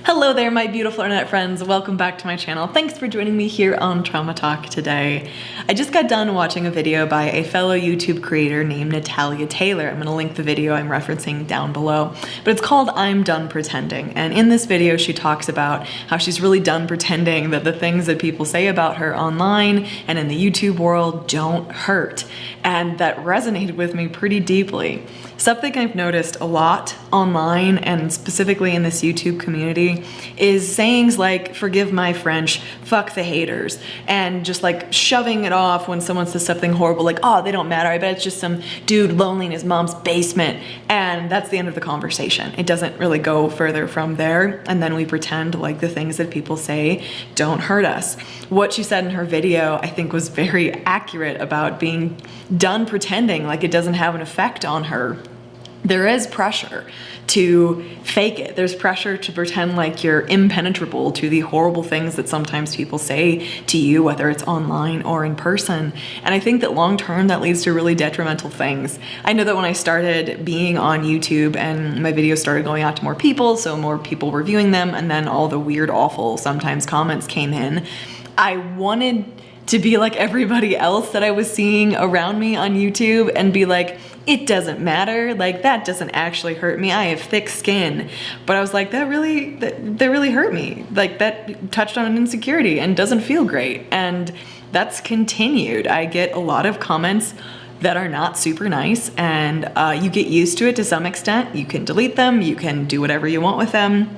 Hello there, my beautiful internet friends. Welcome back to my channel. Thanks for joining me here on Trauma Talk today. I just got done watching a video by a fellow YouTube creator named Natalia Taylor. I'm gonna link the video I'm referencing down below, but it's called I'm Done Pretending. And in this video, she talks about how she's really done pretending that the things that people say about her online and in the YouTube world don't hurt. And that resonated with me pretty deeply. Something I've noticed a lot online and specifically in this YouTube community is sayings like, forgive my French, fuck the haters, and just like shoving it off when someone says something horrible like, oh, they don't matter, I bet it's just some dude lonely in his mom's basement, and that's the end of the conversation. It doesn't really go further from there, and then we pretend like the things that people say don't hurt us. What she said in her video I think was very accurate about being done pretending like it doesn't have an effect on her. There is pressure to fake it. There's pressure to pretend like you're impenetrable to the horrible things that sometimes people say to you, whether it's online or in person. And I think that long term that leads to really detrimental things. I know that when I started being on YouTube and my videos started going out to more people, so more people were viewing them, and then all the weird, awful, sometimes comments came in, I wanted to be like everybody else that I was seeing around me on YouTube and be like, it doesn't matter, like that doesn't actually hurt me, I have thick skin. But I was like, that really hurt me. Like that touched on an insecurity and doesn't feel great. And that's continued. I get a lot of comments that are not super nice, and you get used to it to some extent. You can delete them, you can do whatever you want with them.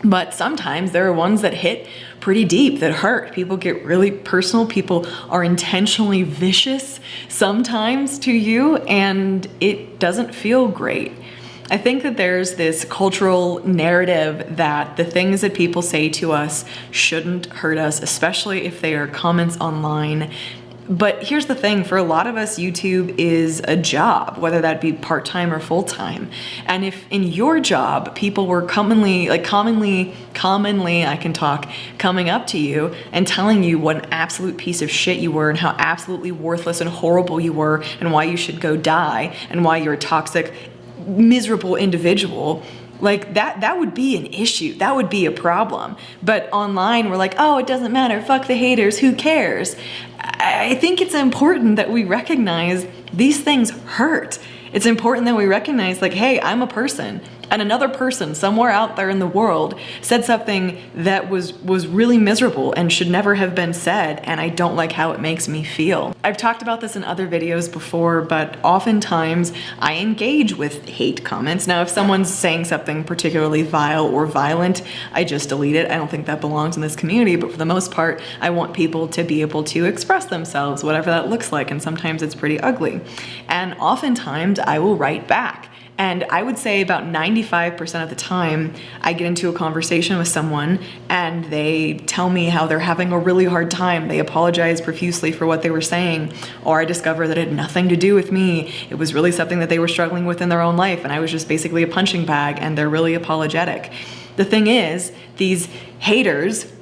But sometimes there are ones that hit pretty deep, that hurt. People get really personal. People are intentionally vicious sometimes to you, and it doesn't feel great. I think that there's this cultural narrative that the things that people say to us shouldn't hurt us, especially if they are comments online. But here's the thing, for a lot of us, YouTube is a job, whether that be part-time or full-time. And if in your job, people were commonly, I can talk, coming up to you and telling you what an absolute piece of shit you were and how absolutely worthless and horrible you were and why you should go die and why you're a toxic, miserable individual, like that would be an issue. That would be a problem. But online, we're like, oh, it doesn't matter. Fuck the haters. Who cares? I think it's important that we recognize these things hurt. It's important that we recognize like, hey, I'm a person, and another person somewhere out there in the world said something that was really miserable and should never have been said, and I don't like how it makes me feel. I've talked about this in other videos before, but oftentimes I engage with hate comments. Now, if someone's saying something particularly vile or violent, I just delete it. I don't think that belongs in this community, but for the most part, I want people to be able to express themselves, whatever that looks like, and sometimes it's pretty ugly. And oftentimes I will write back. And I would say about 95% of the time, I get into a conversation with someone and they tell me how they're having a really hard time. They apologize profusely for what they were saying, or I discover that it had nothing to do with me. It was really something that they were struggling with in their own life, and I was just basically a punching bag, and they're really apologetic. The thing is, these haters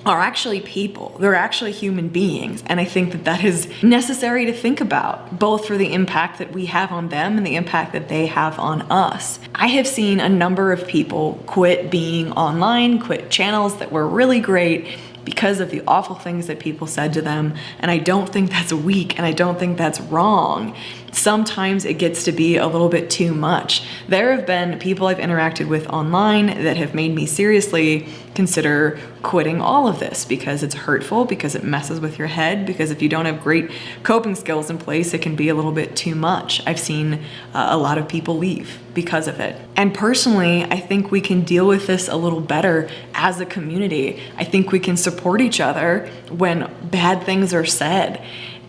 are actually people. They're actually human beings. And I think that that is necessary to think about, both for the impact that we have on them and the impact that they have on us. I have seen a number of people quit being online, quit channels that were really great because of the awful things that people said to them. And I don't think that's weak, and I don't think that's wrong. Sometimes it gets to be a little bit too much. There have been people I've interacted with online that have made me seriously consider quitting all of this because it's hurtful, because it messes with your head, because if you don't have great coping skills in place, it can be a little bit too much. I've seen a lot of people leave because of it. And personally, I think we can deal with this a little better as a community. I think we can support each other when bad things are said.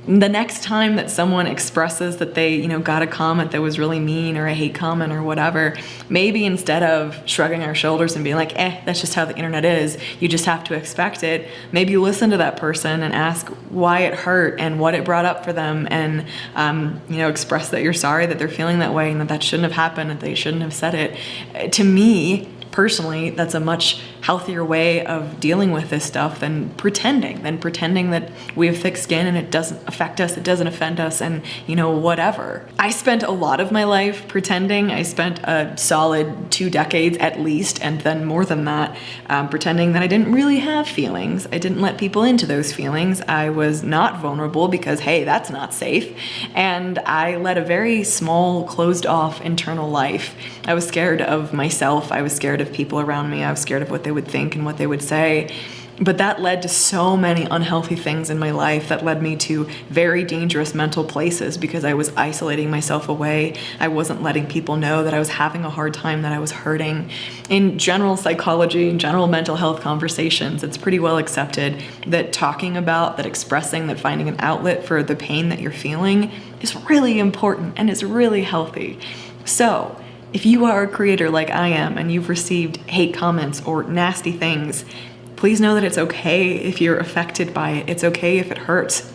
The next time that someone expresses that they, got a comment that was really mean or a hate comment or whatever, maybe instead of shrugging our shoulders and being like, that's just how the internet is, you just have to expect it, maybe listen to that person and ask why it hurt and what it brought up for them, and express that you're sorry that they're feeling that way and that that shouldn't have happened, that they shouldn't have said it. To me, personally, that's a much healthier way of dealing with this stuff than pretending that we have thick skin and it doesn't affect us, it doesn't offend us, and whatever. I spent a lot of my life pretending. I spent a solid 2 decades at least, and then more than that, pretending that I didn't really have feelings. I didn't let people into those feelings. I was not vulnerable because, hey, that's not safe. And I led a very small, closed off internal life. I was scared of myself. I was scared of people around me. I was scared of what they would think and what they would say. But that led to so many unhealthy things in my life. That led me to very dangerous mental places because I was isolating myself away. I wasn't letting people know that I was having a hard time, that I was hurting. In general psychology, in general mental health conversations, it's pretty well accepted that talking about, that expressing, that finding an outlet for the pain that you're feeling is really important and is really healthy. So if you are a creator like I am and you've received hate comments or nasty things, please know that it's okay if you're affected by it. It's okay if it hurts.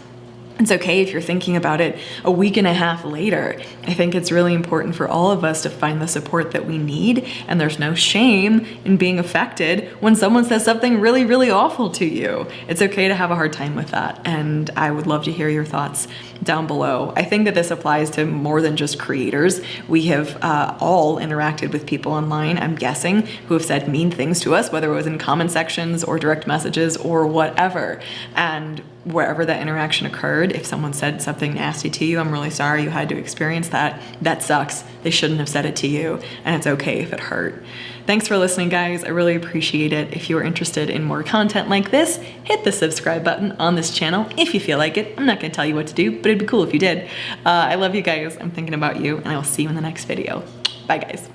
It's okay if you're thinking about it a week and a half later. I think it's really important for all of us to find the support that we need, and there's no shame in being affected when someone says something really, really awful to you. It's okay to have a hard time with that, and I would love to hear your thoughts down below. I think that this applies to more than just creators. We have all interacted with people online, I'm guessing, who have said mean things to us, whether it was in comment sections or direct messages or whatever. And wherever that interaction occurred, if someone said something nasty to you, I'm really sorry you had to experience that. That sucks. They shouldn't have said it to you, and it's okay if it hurt. Thanks for listening, guys. I really appreciate it. If you're interested in more content like this, hit the subscribe button on this channel if you feel like it. I'm not gonna tell you what to do, but it'd be cool if you did. I love you guys. I'm thinking about you, and I will see you in the next video. Bye, guys.